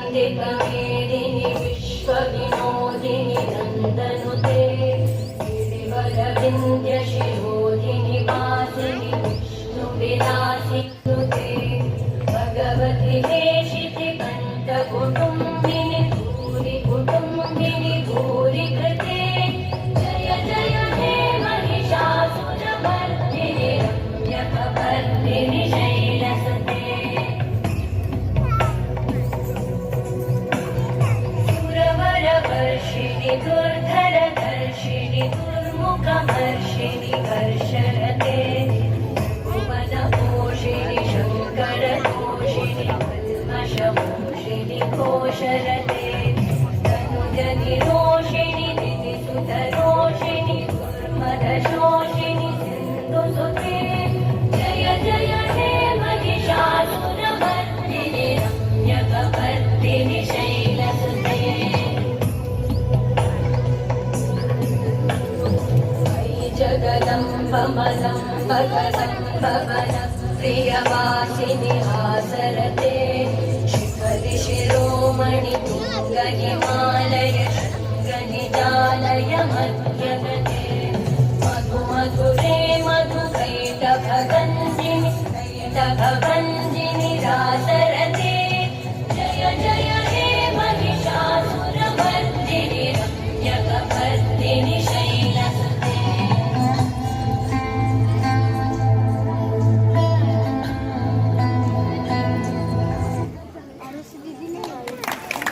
वन्दितमेदिनि विश्वविनोदिनि नन्दनुते गिरिवरविन्द्यशिरोधिनि वासिनि विष्णुविलासिनुते भगवति हेशिति कण्ठकुटुम्बिनि भूरि कुटुम्बिनि भूरि कृते जय जय हे महिषासुरमर्दिनि रम्यकपर्दिनि शैलसुते सुरवरवर्षिणि दुर्धरधर्षिणि दुर्मुखमर्षिणि हर्षरते भुवनपोषिणि शङ्करतोषिणि पद्मशमोषिणि घोषरते तनुजनिरोषिणि दितिसुतरोषिणि दुर्मदशोषिणि सिन्धुसुते जय जय हे महिषासुरमर्दिनि रम्यकपर्दिनि शैलसुते जगदम्बमदम्बकदम्बवनं प्रियवासिनि हासरते शिखरि शिरोमणि तुङ्गहिमालय शृङ्गनिजालय मध्यगति